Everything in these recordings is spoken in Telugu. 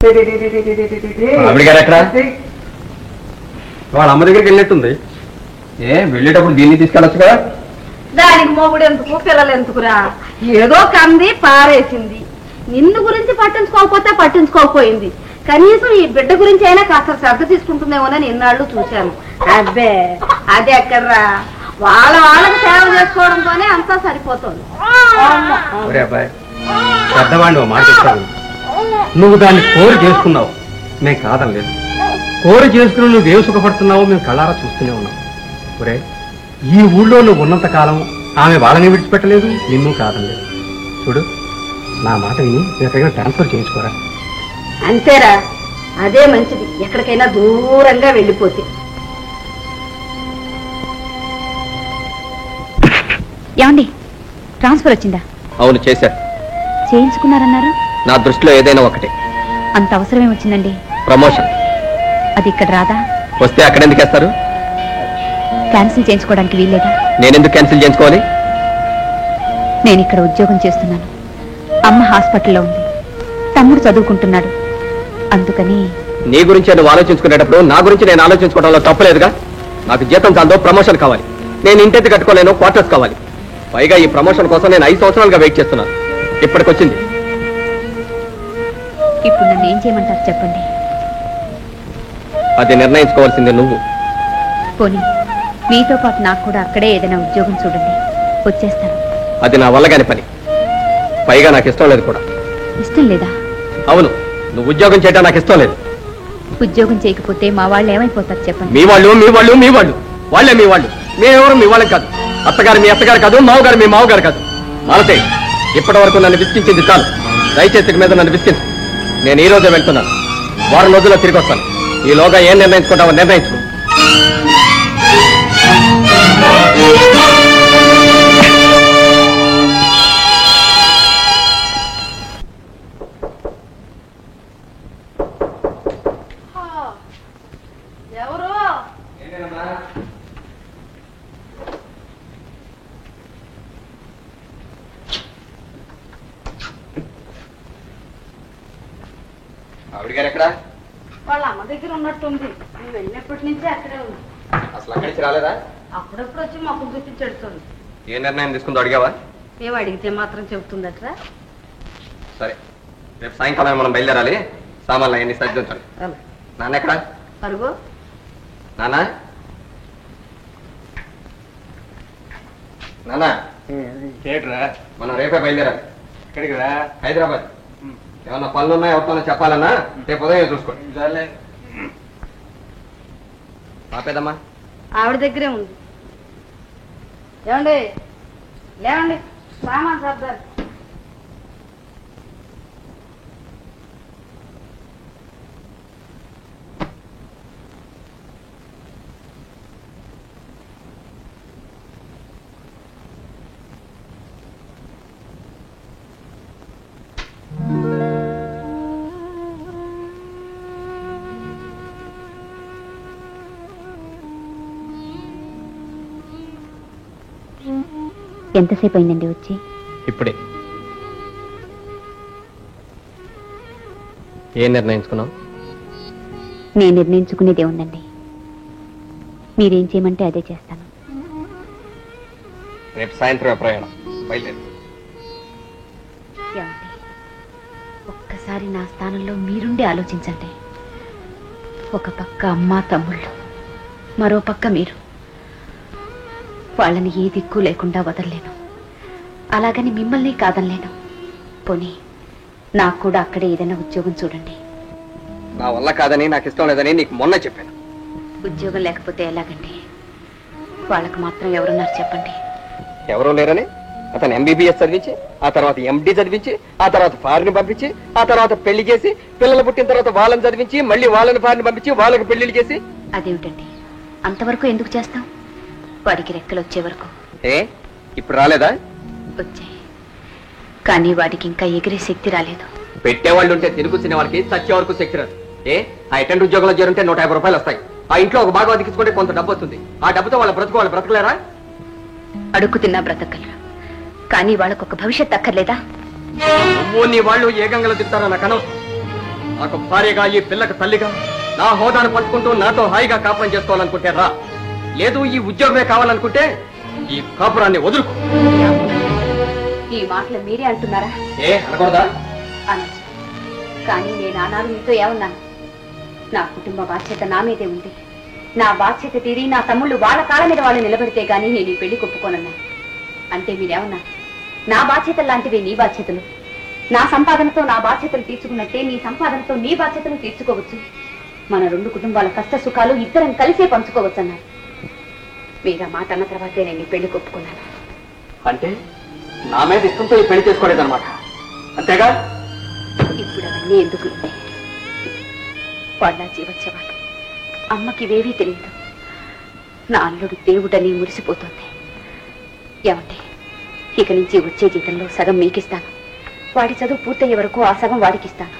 వాళ్ళ అమ్మ దగ్గరికి వెళ్ళినట్టుంది. వెళ్ళేటప్పుడు దీన్ని తీసుకెళ్ళచ్చు కదా. దానికి మొగుడు ఎందుకు, పిల్లలు ఎందుకురా? ఏదో కంది పారేసింది. నిన్ను గురించి పట్టించుకోకపోతే పట్టించుకోకపోయింది. కనీసం ఈ బిడ్డ గురించి అయినా కాస్త శ్రద్ధ తీసుకుంటుందేమోనని ఇన్నాళ్ళు చూశాను. అబ్బే అది ఎక్కడరా, వాళ్ళకి సేవ చేసుకోవడంతోనే అంతా సరిపోతుంది. అబ్బాయి పెద్దవాడిని మాట చెప్తాను. నువ్వు దాన్ని కోరి చేసుకున్నావు, మేము కాదనలేదు. కోరి చేసుకుని నువ్వు దేవు సుఖపడుతున్నావు మేము కళ్ళారా చూస్తూనే ఉన్నావు. ఒరే, ఈ ఊళ్ళో నువ్వు ఉన్నంత కాలం ఆమె వాళ్ళని విడిచిపెట్టలేదు, నిన్ను కాదనలేదు. చూడు, నా మాట విని ఎక్కడికైనా ట్రాన్స్ఫర్ చేయించుకోరా. అంతేరా, అదే మంచిది. ఎక్కడికైనా దూరంగా వెళ్ళిపోతే. ఏమండి, ట్రాన్స్ఫర్ వచ్చిందా? అవును, చేశారు. చేయించుకున్నారన్నారు. నా దృష్టిలో ఏదైనా ఒకటే. అంత అవసరం ఏమొచ్చిందండి? ప్రమోషన్. అది ఇక్కడ రాదా? వస్తే అక్కడ ఎందుకు వేస్తారు? క్యాన్సిల్ చేయించుకోవడానికి వీల్లేదా? నేనెందుకు క్యాన్సిల్ చేయించుకోవాలి? నేను ఇక్కడ ఉద్యోగం చేస్తున్నాను. అమ్మ హాస్పిటల్లో ఉంది, తమ్ముడు చదువుకుంటున్నాడు. అందుకని నీ గురించి నువ్వు ఆలోచించుకునేటప్పుడు నా గురించి నేను ఆలోచించుకోవడంలో తప్పలేదుగా. నాకు జీతం చాలదో, ప్రమోషన్ కావాలి. నేను ఇంటెత్తి కట్టుకోలేను, క్వార్టర్స్ కావాలి. పైగా ఈ ప్రమోషన్ కోసం నేను 5 సంవత్సరాలుగా వెయిట్ చేస్తున్నాను. ఇప్పటికొచ్చింది. ఇప్పుడు నన్ను ఏం చేయమంటారు చెప్పండి. అది నిర్ణయించుకోవాల్సింది నువ్వు. పోనీ మీతో పాటు నాకు కూడా అక్కడే ఏదైనా ఉద్యోగం చూడండి, వచ్చేస్తాను. అది నా వల్ల కాని పని. పైగా నాకు ఇష్టం లేదు కూడా. ఇష్టం లేదా? అవును, నువ్వు ఉద్యోగం చేయటం నాకు ఇష్టం లేదు. ఉద్యోగం చేయకపోతే మా వాళ్ళు ఏమైపోతారు చెప్పండి. మీ వాళ్ళు వాళ్ళే మీ వాళ్ళు. మేమెవరు మీ వాళ్ళం కాదు. అత్తగారు మీ అత్తగారు కాదు, మావగారు మీ మావగారు కాదు. మాలతే, ఇప్పటి వరకు నన్ను విసిగించింది చాలు. దయచేసి మీద నన్ను విసిగించు. నేను ఈ రోజే వెళ్తున్నాను. వారం రోజుల్లో తిరిగి వస్తాను. ఈలోగా ఏం నిర్ణయించుకుంటావో నిర్ణయించుకో. ఎవరు? ఆవిడ గారు ఎక్కడా? వాళ్ళ అమ్మ దగ్గర ఉన్నట్టుంది. నువ్వు వెళ్ళినప్పటి నుంచి అక్కడే ఉంది. అసలు అక్కడి నుంచి రాలేదా? అప్పుడప్పుడు వచ్చి మాకు గుర్తించెడుతుంది. ఏ నిర్ణయం తీసుకుందో అడిగావా? ఏం అడిగితే మాత్రం చెబుతుందట్రా. సరే, రేపు సాయంకాలం మనం బయలుదేరాలి. సామాన్లు అవన్నీ సర్దించాలి. నాన్న ఎక్కడా? పరుగు. నానా నానా మనం రేపే బయలుదేరాలి. ఎక్కడికి రా? హైదరాబాద్. ఏమన్నా పనులు ఉన్నాయా, ఎవరితోనో చెప్పాలన్నా రేపు ఉదయం చూసుకోండి. ఆపేదమ్మా. ఆవిడ దగ్గరే ఉంది. ఏమండి, లేవండి, సామాన్ సర్దారు. ఎంతసేపు అయిందండి వచ్చి? ఇప్పుడే. ఏం నిర్ణయించుకున్నావు? నేను నిర్ణయించుకునేదే ఉందండి. మీరేం చేయమంటే అదే చేస్తాను. రేపు సాయంత్రం ప్రయాణం, బయలుదేరి. ఏమండి, ఒక్కసారి నా స్థానంలో మీరుండి ఆలోచించండి. ఒక పక్క అమ్మ తమ్ముళ్ళు, మరో పక్క మీరు. వాళ్ళని ఏ దిక్కు లేకుండా వదలలేను, అలాగని మిమ్మల్ని కాదనలేను. పోనీ నాకు కూడా అక్కడే ఏదైనా ఉద్యోగం చూడండి. నా వల్ల కాదని, నాకు ఇష్టం లేదని నీకు మొన్న చెప్పాను. ఉద్యోగం లేకపోతే ఎలాగండి? వాళ్ళకు మాత్రం ఎవరున్నారు చెప్పండి? ఎవరూ లేరని అతను ఎంబీబీఎస్ చదివించి, ఆ తర్వాత ఎండి చదివించి, ఆ తర్వాత ఫారిన్ పంపించి, ఆ తర్వాత పెళ్లి చేసి, పిల్లలు పుట్టిన తర్వాత వాళ్ళని చదివించి, మళ్ళీ వాళ్ళని ఫారిన్ పంపించి, వాళ్ళకి పెళ్లిళ్ళు చేసి. అదేమిటండి, అంతవరకు ఎందుకు చేస్తాం? వాడికి రెక్కలు వచ్చే వరకు. ఇప్పుడు రాలేదా? వచ్చాయి, కానీ వాడికి ఇంకా ఎగిరే శక్తి రాలేదు. పెట్టేవాళ్ళు ఉంటే తిరిగి తినే వాళ్ళకి చచ్చే వరకు శక్తి రాదు. ఆ అటెండ్ ఉద్యోగంలో చేరుంటే 150 రూపాయలు వస్తాయి. ఆ ఇంట్లో ఒక భాగం అతికించుకుంటే కొంత డబ్బు వస్తుంది. ఆ డబ్బుతో వాళ్ళు బ్రతకలేరా? అడుక్కు తిన్నా బ్రతకగలరు, కానీ వాళ్ళకు ఒక భవిష్యత్ అక్కర్లేదా? నువ్వు నీ వాళ్ళు ఏ గంగలో తిప్పుతారో నాకు అనవసరం. నాకు భార్యగా ఈ పిల్లకి తల్లిగా నా హోదాను పంచుకుంటూ నాతో హాయిగా కాపురం చేసుకోవాలనుకుంటే రా, లేదు ఈ ఉద్యోగమే కావాలనుకుంటే ఈ కాపురాన్ని వదులుకో. ఈ మాటలు మీరే అంటున్నారా? ఏ అనకూడదా? అనొచ్చు. కానీ నేను ఆనాడు మీతో ఏమన్నాను? నా కుటుంబ బాధ్యత నా మీదే ఉంది. నా బాధ్యత తీరి నా తమ్ముళ్ళు వాళ్ళ కాళ్ళ మీద వాళ్ళు నిలబడితే గానీ నేను ఈ పెళ్లి కొప్పుకోనన్నా. అంటే మీరేమన్నా? నా బాధ్యతలు లాంటివి నీ బాధ్యతలు. నా సంపాదనతో నా బాధ్యతలు తీర్చుకున్నట్టే నీ సంపాదనతో నీ బాధ్యతలు తీర్చుకోవచ్చు. మన రెండు కుటుంబాల కష్ట సుఖాలు ఇద్దరం కలిసే పంచుకోవచ్చు అన్నారు. మీరు ఆ మాట అన్న తర్వాతే నేను ఈ పెళ్లి కొప్పుకున్నాను. అంటే నా మీద ఇష్టంతో ఈ పెళ్లి చేసుకోలేదన్నమాట, అంతేగా? ఇప్పుడు అవన్నీ ఎందుకు? వాళ్ళ జీవచ్చేవాళ్ళు అమ్మకి ఇవేవీ తెలియదు. నా అల్లుడు దేవుడని మురిసిపోతుంది. ఏమంటే ఇక నుంచి వచ్చే జీతంలో సగం మీకిస్తాను. వాడి చదువు పూర్తయ్యే వరకు ఆ సగం వాడికిస్తాను.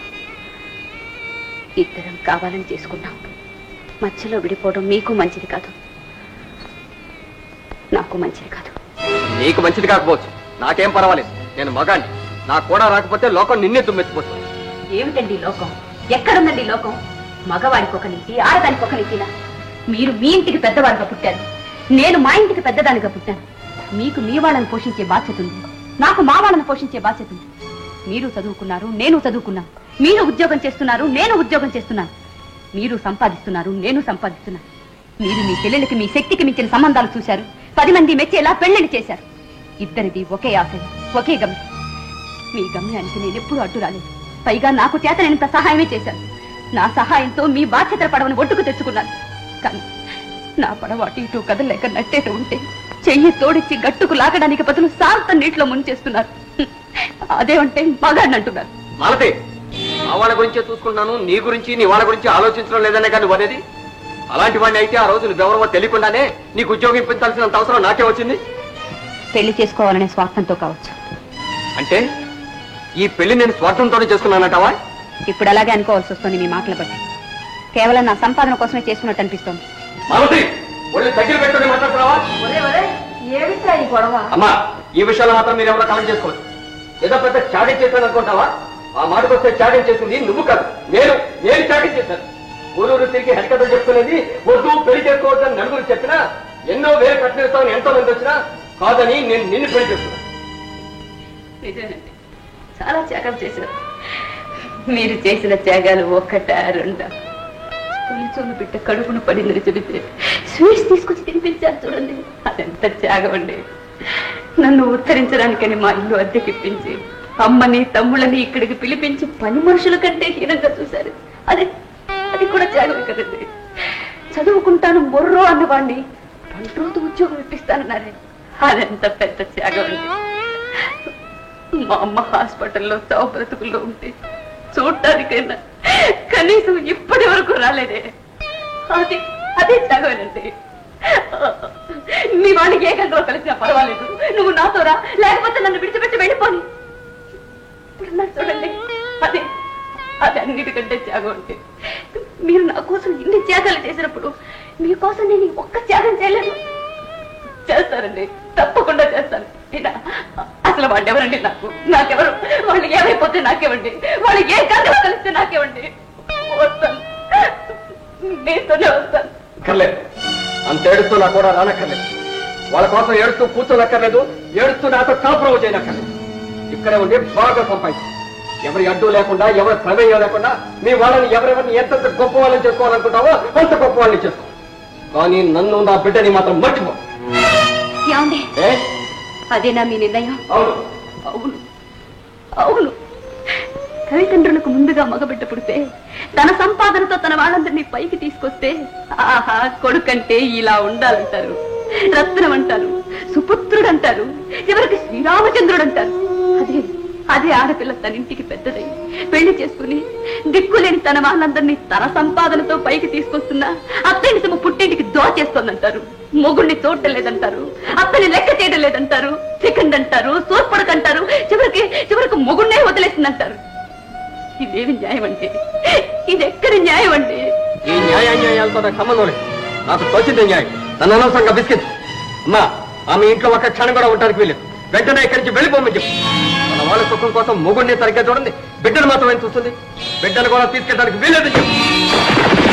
ఇద్దరం కావాలని చేసుకున్నాం. మధ్యలో విడిపోవడం మీకు మంచిది కాదు, నాకు మంచిది కాదు. నీకు మంచిది కాకపోవచ్చు, నాకేం పర్వాలేదు. నేను మగాండి. నాకు కూడా రాకపోతే లోకం నిన్నే తుమ్మెత్తిపోతుంది. ఏమిటండి లోకం? ఎక్కడుందండి లోకం? మగవాడికి ఒక నీతి, ఆడదానికి ఒక నీతినా? మీరు మీ ఇంటికి పెద్దవాడిగా పుట్టారు, నేను మా ఇంటికి పెద్దదానిగా పుట్టాను. మీకు మీ వాళ్ళని పోషించే బాధ్యత ఉంది, నాకు మా వాళ్ళని పోషించే బాధ్యత ఉంది. మీరు చదువుకున్నారు, నేను చదువుకున్నాను. మీరు ఉద్యోగం చేస్తున్నారు, నేను ఉద్యోగం చేస్తున్నాను. మీరు సంపాదిస్తున్నారు, నేను సంపాదిస్తున్నాను. మీరు మీ చెల్లెలకి మీ శక్తికి మించిన సంబంధాలు చూశారు, 10 మంది మెచ్చేలా పెళ్లిని చేశారు. ఇద్దరిది ఒకే ఆశయం, ఒకే గమ్యం. మీ గమ్యానికి నేను ఎప్పుడూ అడ్డు రాలేదు. పైగా నాకు చేతనైనంత సహాయమే చేశాను. నా సహాయంతో మీ బాధ్యతల పడవను ఒడ్డుకు తెచ్చుకున్నాను. కానీ నా పడవ అటు ఇటు కదలేక నట్టేట ఉంటే చెయ్యి తోడిచ్చి గట్టుకు లాగడానికి బదులు శాంత నీటిలో ముంచేస్తున్నారు. అదేమంటే మగాడిని అంటున్నారు. మాలతి, ఆ వాళ్ళ గురించే చూసుకుంటున్నాను, నీ గురించి నీ వాళ్ళ గురించి ఆలోచించడం లేదనే కానీ వదేది. అలాంటి వాడిని అయితే ఆ రోజు నువ్వెవరో తెలియకుండానే నీకు ఉద్యోగం ఇప్పించాల్సినంత అవసరం నాకే వచ్చింది. పెళ్లి చేసుకోవాలనే స్వార్థంతో కావచ్చు. అంటే ఈ పెళ్లి నేను స్వార్థంతోనే చేసుకున్నానంటావా? ఇప్పుడు అలాగే అనుకోవాల్సి వస్తుంది మీ మాటలు బట్టి. కేవలం నా సంపాదన కోసమే చేసుకున్నట్టు అనిపిస్తోంది. మాలతి, ఒళ్ళు దగ్గర పెట్టుకుని మాట్లాడుతున్నావా? ఏమిటా ఈ గొడవ? అమ్మా, ఈ విషయాలు మాత్రం మీరు ఎవరో కమెంట్ చేసుకోవచ్చు. ఏదో పెద్ద చాటింగ్ చేశాను అనుకుంటావా? ఆ మాటకు వస్తే చాటింగ్ చేసింది నువ్వు కాదు, నేను చాటింగ్ చేశాను. ఊరూరు తిరిగి హరికథలు చెప్తున్నది వద్దు పెళ్లి చేసుకోవద్దని నలుగురు చెప్పినా, ఎన్నో వేలు కట్టిస్తామని ఎంతో మంది వచ్చినా కాదని నేను నిన్ను పెళ్లి చేస్తున్నాను. నిజమేనండి, చాలా త్యాగాలు చేశారు. మీరు చేసిన త్యాగాలు ఒక్కటా రెండా? తొలిచోలు బిడ్డ కడుపును పడిందని చెబితే స్వీట్స్ తీసుకొచ్చి తినిపించారు చూడండి, అదెంత త్యాగం అండి. నన్ను ఉత్తరించడానికని మా ఇల్లు అద్దెకిప్పించి అమ్మని తమ్ముళ్ళని ఇక్కడికి పిలిపించి పని మనుషుల కంటే హీనంగా చూశారు. అది కూడా త్యాగమే కదండి. చదువుకుంటాను మొర్రో అన్నవాడిని 2 రోజు ఉద్యోగం ఇప్పిస్తానన్నారే, అదెంత పెద్ద త్యాగం అండి. మా అమ్మ హాస్పిటల్లో చావు బ్రతుకుల్లో ఉంటే చూడటానికైనా కనీసం ఇప్పటి వరకు రాలేదే, అదే త్యాగమేనండి. మీ వాడికి ఏ గంటలో కలిసినా పర్వాలేదు, నువ్వు నాతో రా, లేకపోతే నన్ను విడిచిపెట్టి వెళ్ళిపోని ఇప్పుడున్నారు చూడండి, అది అన్నిటికంటే త్యాగం అంటే. మీరు నా కోసం ఇన్ని త్యాగాలు చేసినప్పుడు మీకోసం నేను ఒక్క త్యాగం చేయలేను. చేస్తారండి, తప్పకుండా చేస్తాను. అసలు వాళ్ళు ఎవరండి? నాకెవరు? వాళ్ళు ఏమైపోతే నాకేవండి? వాళ్ళు ఏ గంటలో కలిస్తే నాకేవండి? వస్తాను, నేతోనే వస్తాను. అంత ఏడుస్తూ నా కూడా రానక్కర్లేదు. వాళ్ళ కోసం ఏడుస్తూ కూర్చోనక్కర్లేదు, ఏడుస్తూ నాతో కాపురం చేయనక్కర్లేదు. ఇక్కడే ఉండి బాగా సంపాదించు. ఎవరి అడ్డు లేకుండా, ఎవరి ప్రమేయం లేకుండా మీ వాళ్ళని ఎవరెవరిని ఎంతెంత గొప్ప వాళ్ళని చేసుకోవాలనుకుంటావో అంత గొప్ప వాళ్ళని చేసుకో. కానీ నన్ను, నా బిడ్డని మాత్రం మర్చిపో. అదేనా మీ నిర్ణయం? అవును అవును అవును. తల్లిదండ్రులకు ముందుగా మగబిడ్డ పుడితే తన సంపాదనతో తన వాళ్ళందరినీ పైకి తీసుకొస్తే ఆహా కొడుకంటే ఇలా ఉండాలంటారు, రత్నం అంటారు, సుపుత్రుడు అంటారు, చివరికి శ్రీరామచంద్రుడు అంటారు. అదే ఆడపిల్ల తన ఇంటికి పెద్దదై పెళ్లి చేసుకుని దిక్కులేని తన వాళ్ళందరినీ తన సంపాదనతో పైకి తీసుకొస్తున్నా అత్తని తమ పుట్టింటికి దోచేస్తోందంటారు, మొగుడిని చూడటం లేదంటారు, అత్తని లెక్క చేయడం లేదంటారు, సెకండ్ అంటారు, సోర్పడకంటారు, చివరికి మొగుడినే వదిలేసిందంటారు. ఇదేమి న్యాయం అండి? ఇదెక్కడి న్యాయం అండి? ఈ న్యాయాన్యాయాలతో నాకు సంబంధం లేదు. నాకు తోచిందే న్యాయం. నన్ను అనవసరంగా బిస్కెట్. అమ్మా, ఆమె ఇంట్లో ఒక్క క్షణం కూడా ఉండడానికి వీలేదు. వెంటనే ఇక్కడి నుంచి వెళ్ళిపోమని చెప్పు. మన వాళ్ళ సుఖం కోసం మొగుడిని సరిగ్గా చూడండి, బిడ్డను మాత్రం ఏం చూస్తుంది. బిడ్డను కూడా తీసుకెళ్ళడానికి వీలేదు చెప్పు.